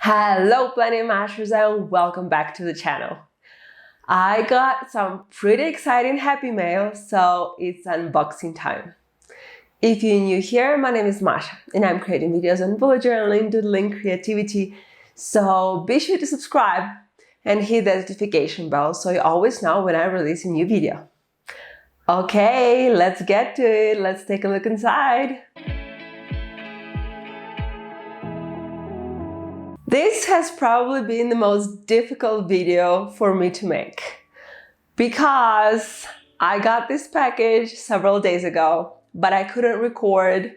Hello Planet Mashers and welcome back to the channel. I got some pretty exciting happy mail, so it's unboxing time. If you're new here, my name is Masha and I'm creating videos on bullet journaling, doodling, creativity, so be sure to subscribe and hit the notification bell so you always know when I release a new video. Okay, let's get to it. Let's take a look inside. This has probably been the most difficult video for me to make because I got this package several days ago, but I couldn't record,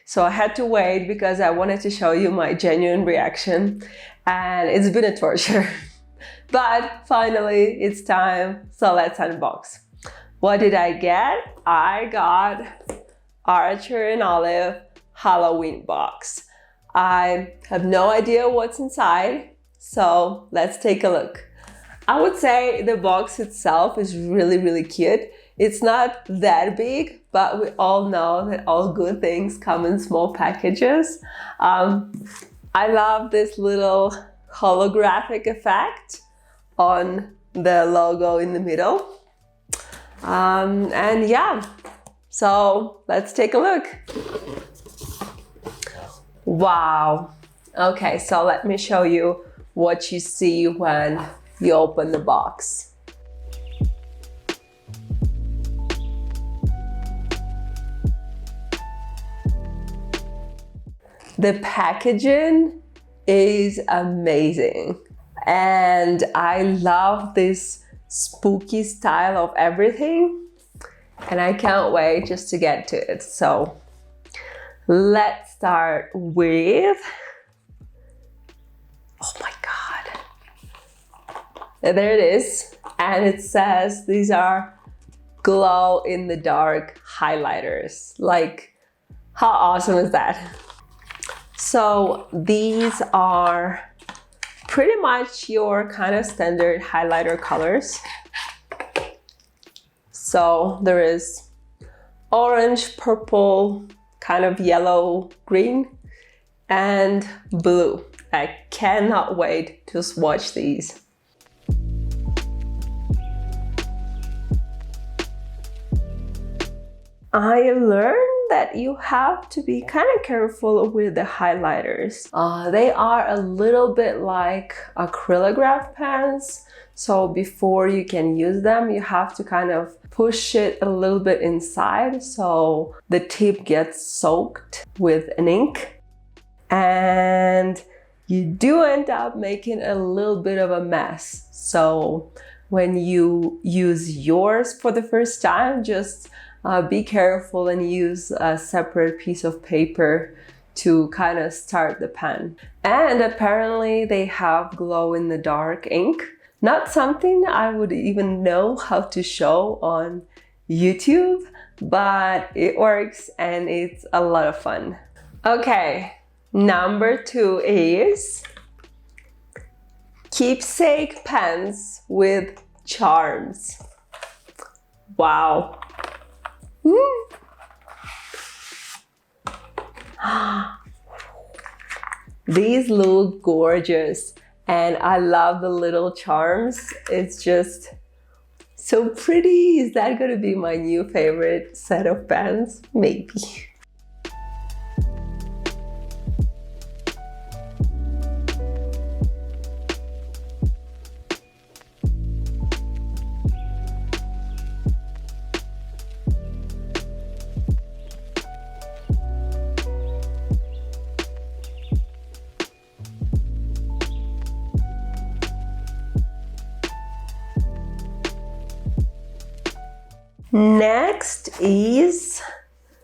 so I had to wait because I wanted to show you my genuine reaction, and it's been a torture. But finally, it's time, so let's unbox. What did I get? I got Archer and Olive Halloween box. I have no idea what's inside, so let's take a look. I would say the box itself is really cute. It's not that big, but we all know that all good things come in small packages. I love this little holographic effect on the logo in the middle. And yeah, so let's take a look. Wow. Okay, so let me show you what you see when you open the box. The packaging is amazing, and I love this spooky style of everything, and I can't wait just to get to it. So let's start with, oh my God, there it is. And it says these are glow in the dark highlighters. Like, how awesome is that? So these are pretty much your kind of standard highlighter colors. So there is orange, purple, kind of yellow, green, and blue. I cannot wait to swatch these. I learned that you have to be kind of careful with the highlighters. They are a little bit like acrylograph pens. So before you can use them, you have to kind of push it a little bit inside so the tip gets soaked with an ink. And you do end up making a little bit of a mess. So when you use yours for the first time, just be careful and use a separate piece of paper to kind of start the pen. And apparently they have glow in the dark ink. Not something I would even know how to show on YouTube, but it works and it's a lot of fun. Okay, number 2 is keepsake pens with charms. Wow. These look gorgeous. And I love the little charms. It's just so pretty. Is that going to be my new favorite set of pens? Maybe. Next is,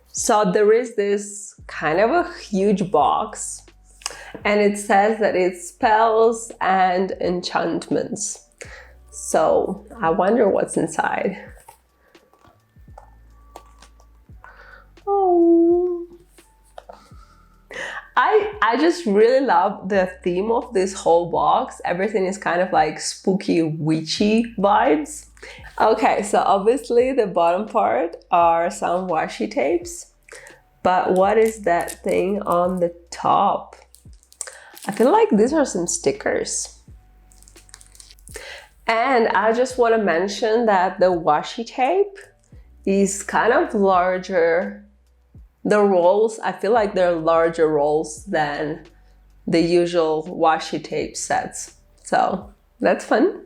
so there is this kind of a huge box and it says that it's spells and enchantments. So I wonder what's inside. Oh, I just really love the theme of this whole box. Everything is kind of like spooky, witchy vibes. Okay, so obviously the bottom part are some washi tapes, but what is that thing on the top? I feel like these are some stickers. And I just want to mention that the washi tape is kind of larger. The rolls, I feel like they're larger rolls than the usual washi tape sets. So that's fun.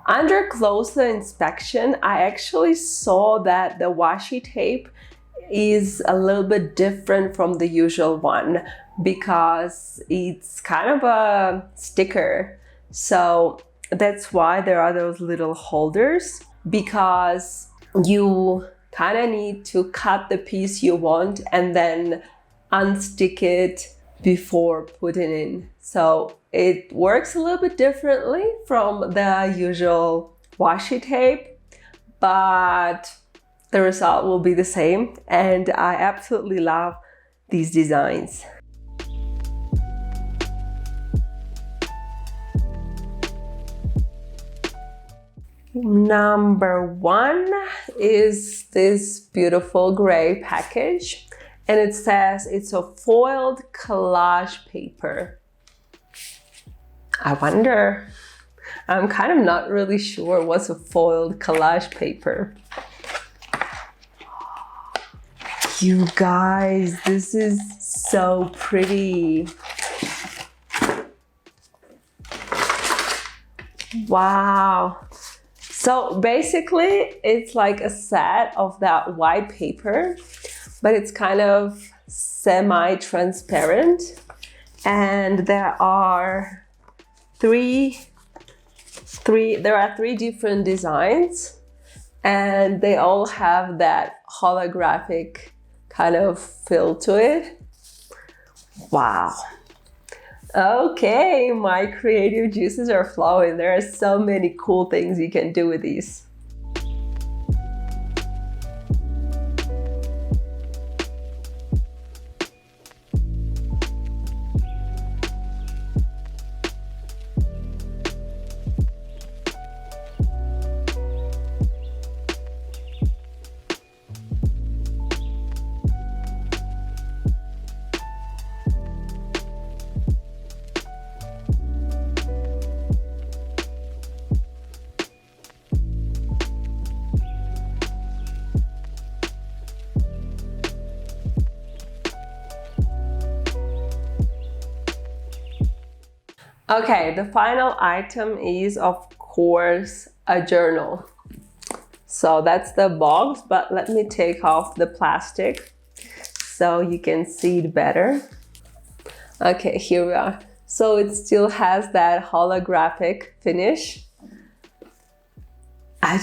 Under closer inspection, I actually saw that the washi tape is a little bit different from the usual one because it's kind of a sticker. So that's why there are those little holders, because you kind of need to cut the piece you want and then unstick it before putting in. So it works a little bit differently from the usual washi tape, but the result will be the same, and I absolutely love these designs. Number one is this beautiful gray package, and it says it's a foiled collage paper. I wonder, I'm kind of not really sure what's a foiled collage paper. You guys, this is so pretty. Wow. So basically, it's like a set of that white paper, but it's kind of semi-transparent. And there are three different designs, and they all have that holographic kind of feel to it. Wow. Okay, my creative juices are flowing. There are so many cool things you can do with these. Okay, the final item is, of course, a journal. So that's the box, but let me take off the plastic so you can see it better. Okay, here we are. So it still has that holographic finish. I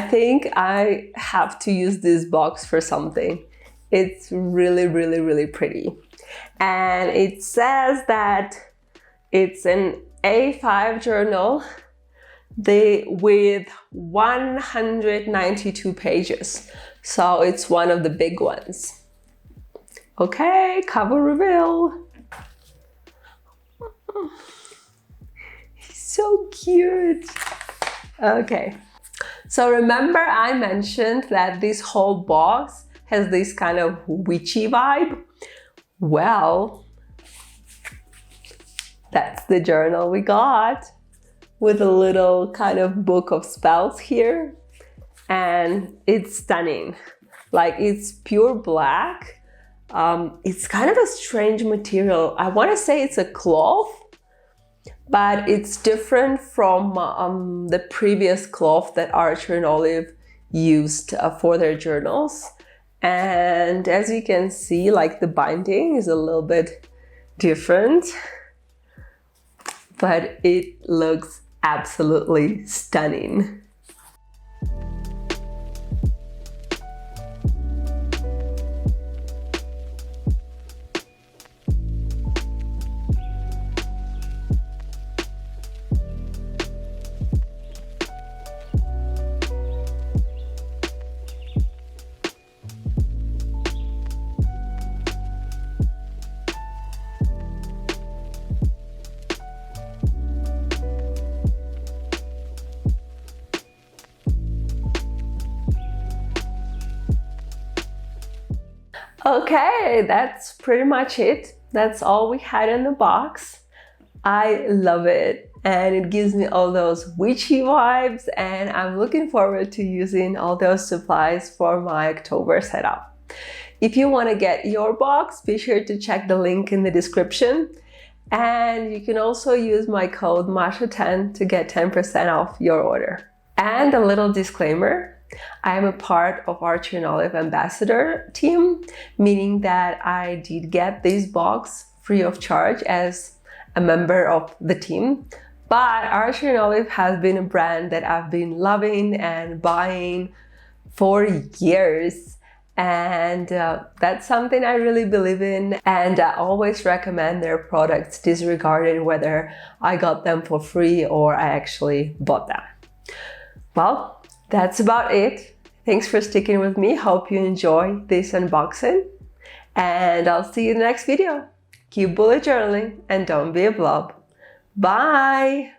think I have to use this box for something. It's really, really, really pretty. And it says that it's an A5 journal with 192 pages. So it's one of the big ones. Okay, cover reveal. He's so cute. Okay. So remember I mentioned that this whole box has this kind of witchy vibe? Well, that's the journal we got, with a little kind of book of spells here. And it's stunning. Like, it's pure black. It's kind of a strange material. I want to say it's a cloth, but it's different from the previous cloth that Archer and Olive used for their journals. And as you can see, like, the binding is a little bit different, but it looks absolutely stunning. Okay, that's pretty much it. That's all we had in the box. I love it and it gives me all those witchy vibes, and I'm looking forward to using all those supplies for my October setup. If you want to get your box, be sure to check the link in the description, and you can also use my code Masha10 to get 10% off your order. And a little disclaimer, I am a part of our Tree and Olive ambassador team, meaning that I did get this box free of charge as a member of the team. But our Tree and Olive has been a brand that I've been loving and buying for years. And that's something I really believe in, and I always recommend their products disregarding whether I got them for free or I actually bought them. Well, that's about it. Thanks for sticking with me. Hope you enjoy this unboxing, and I'll see you in the next video. Keep bullet journaling and don't be a blob. Bye!